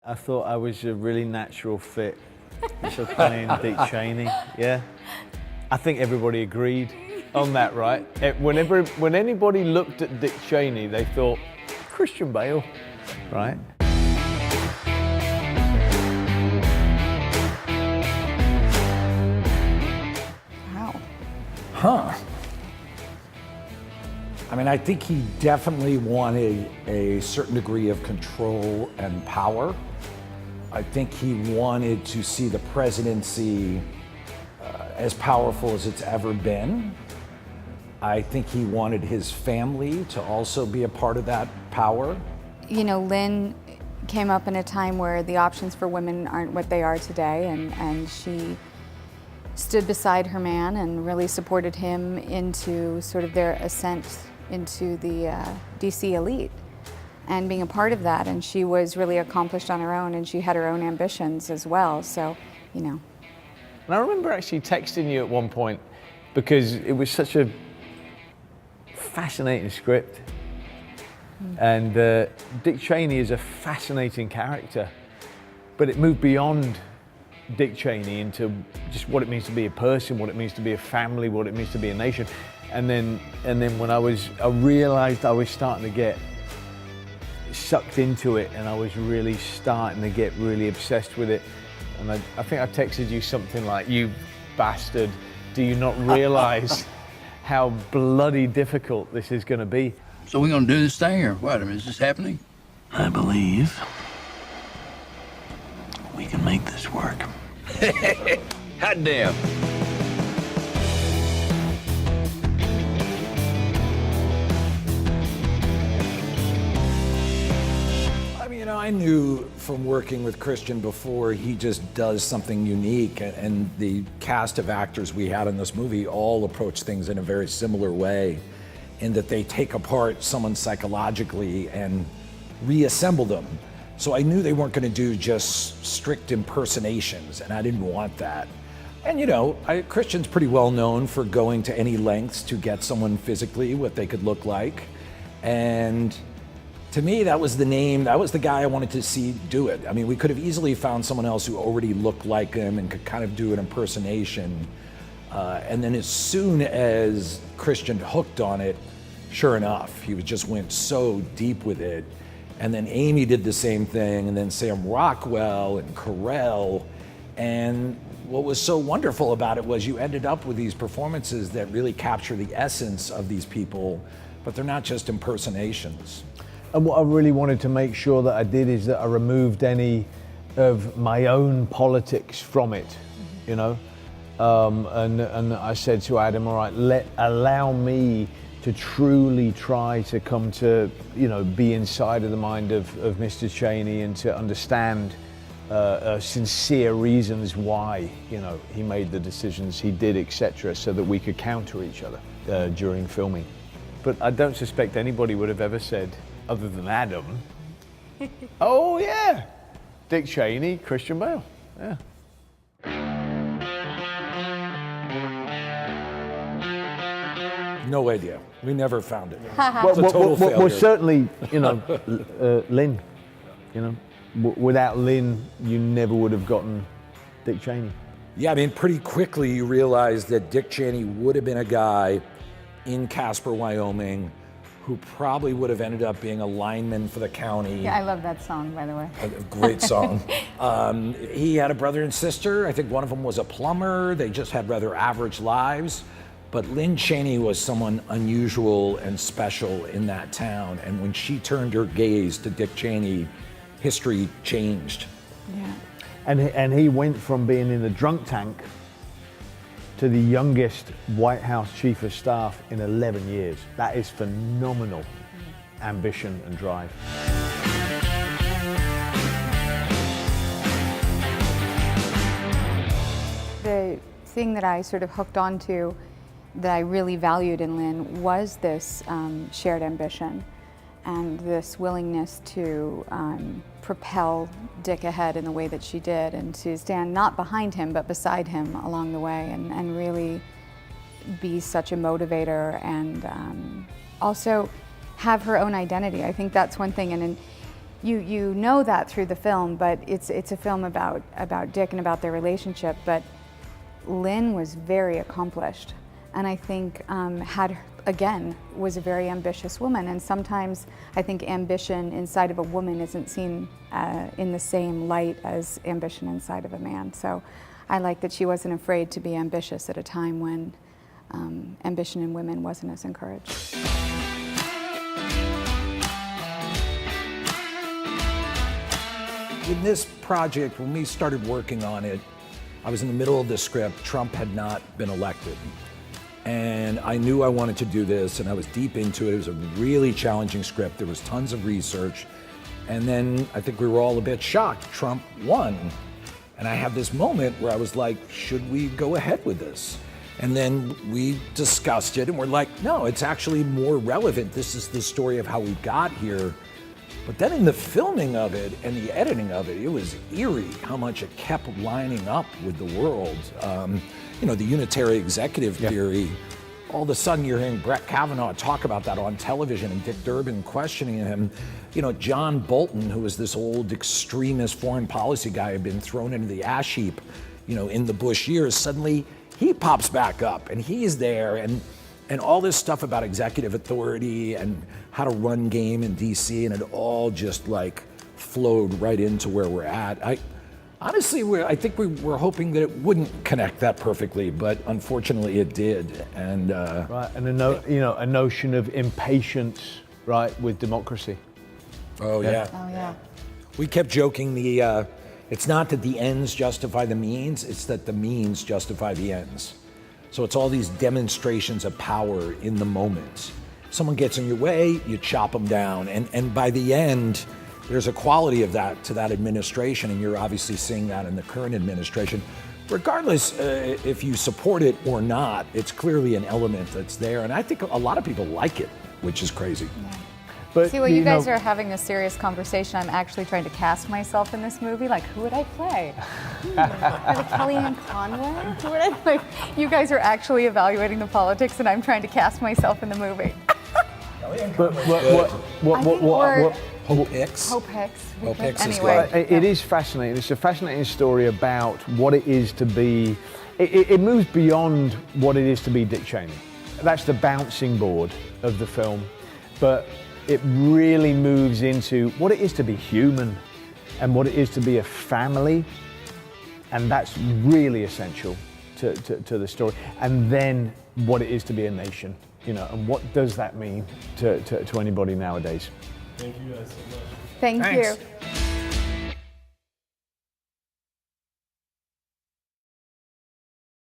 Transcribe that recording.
I thought I was a really natural fit for playing Dick Cheney, yeah. I think everybody agreed on that, right? When anybody looked at Dick Cheney, they thought, Christian Bale, right? Wow. Huh. I mean, I think he definitely wanted a certain degree of control and power. I think he wanted to see the presidency as powerful as it's ever been. I think he wanted his family to also be a part of that power. You know, Lynn came up in a time where the options for women aren't what they are today, and she stood beside her man and really supported him into sort of their ascent into the DC elite and being a part of that. And she was really accomplished on her own, and she had her own ambitions as well, so, you know. And I remember actually texting you at one point because it was such a fascinating script. And Dick Cheney is a fascinating character, but it moved beyond Dick Cheney into just what it means to be a person, what it means to be a family, what it means to be a nation. And then when I realized I was starting to get sucked into it, and I was really starting to get really obsessed with it. And I think I texted you something like, "You bastard, do you not realize how bloody difficult this is going to be?" So we're gonna do this thing, or what? I mean, is this happening? I believe we can make this work. Hot damn. I mean, you know, I knew from working with Christian before, he just does something unique, and the cast of actors we had in this movie all approach things in a very similar way, in that they take apart someone psychologically and reassemble them. So I knew they weren't going to do just strict impersonations, and I didn't want that. And you know, Christian's pretty well known for going to any lengths to get someone physically what they could look like. And to me, that was the guy I wanted to see do it. I mean, we could have easily found someone else who already looked like him and could kind of do an impersonation. And then as soon as Christian hooked on it, sure enough, he just went so deep with it. And then Amy did the same thing, and then Sam Rockwell and Carell. And what was so wonderful about it was you ended up with these performances that really capture the essence of these people, but they're not just impersonations. And what I really wanted to make sure that I did is that I removed any of my own politics from it, you know? And I said to Adam, all right, allow me to truly try to come to, you know, be inside of the mind of Mr. Cheney and to understand sincere reasons why, you know, he made the decisions he did, etc., so that we could counter each other during filming. But I don't suspect anybody would have ever said, other than Adam, oh yeah, Dick Cheney, Christian Bale, yeah. No idea. We never found it. Well, certainly, you know, Lynn, you know, without Lynn, you never would have gotten Dick Cheney. Yeah, I mean, pretty quickly you realize that Dick Cheney would have been a guy in Casper, Wyoming, who probably would have ended up being a lineman for the county. Yeah, I love that song, by the way. A great song. He had a brother and sister. I think one of them was a plumber. They just had rather average lives. But Lynn Cheney was someone unusual and special in that town. And when she turned her gaze to Dick Cheney, history changed. Yeah. And he went from being in the drunk tank to the youngest White House chief of staff in 11 years. That is phenomenal ambition and drive. The thing that I sort of hooked onto that I really valued in Lynn was this shared ambition and this willingness to propel Dick ahead in the way that she did, and to stand not behind him but beside him along the way, and really be such a motivator, and also have her own identity. I think that's one thing. And you know that through the film, but it's a film about Dick and about their relationship. But Lynn was very accomplished, and I think was a very ambitious woman. And sometimes I think ambition inside of a woman isn't seen in the same light as ambition inside of a man. So I like that she wasn't afraid to be ambitious at a time when ambition in women wasn't as encouraged. In this project, when we started working on it, I was in the middle of the script. Trump had not been elected. And I knew I wanted to do this, and I was deep into it. It was a really challenging script. There was tons of research. And then I think we were all a bit shocked. Trump won. And I had this moment where I was like, should we go ahead with this? And then we discussed it, and we're like, no, it's actually more relevant. This is the story of how we got here. But then in the filming of it and the editing of it, it was eerie how much it kept lining up with the world. The unitary executive theory, all of a sudden you're hearing Brett Kavanaugh talk about that on television and Dick Durbin questioning him. John Bolton, who was this old extremist foreign policy guy, had been thrown into the ash heap, in the Bush years. Suddenly he pops back up and he's there, and all this stuff about executive authority and how to run game in DC, and it all just like flowed right into where we're at. Honestly, I think we were hoping that it wouldn't connect that perfectly, but unfortunately it did. And right, and a notion of impatience, right, with democracy. Oh yeah. Oh yeah. We kept joking it's not that the ends justify the means, it's that the means justify the ends. So it's all these demonstrations of power in the moment. Someone gets in your way, you chop them down, and by the end, there's a quality of that to that administration, and you're obviously seeing that in the current administration. Regardless if you support it or not, it's clearly an element that's there, and I think a lot of people like it, which is crazy. Yeah. But, See, while you guys are having a serious conversation, I'm actually trying to cast myself in this movie. Like, who would I play? Kellyanne Conway? Who would I play? You guys are actually evaluating the politics, and I'm trying to cast myself in the movie. But Hope Hicks. Hope Hicks. Hope Hicks is Anyway, good. It is fascinating. It's a fascinating story about what it is to be. It moves beyond what it is to be Dick Cheney. That's the bouncing board of the film, but it really moves into what it is to be human and what it is to be a family, and that's really essential to the story. And then what it is to be a nation, and what does that mean to anybody nowadays? Thank you guys so much. Thank Thanks. you.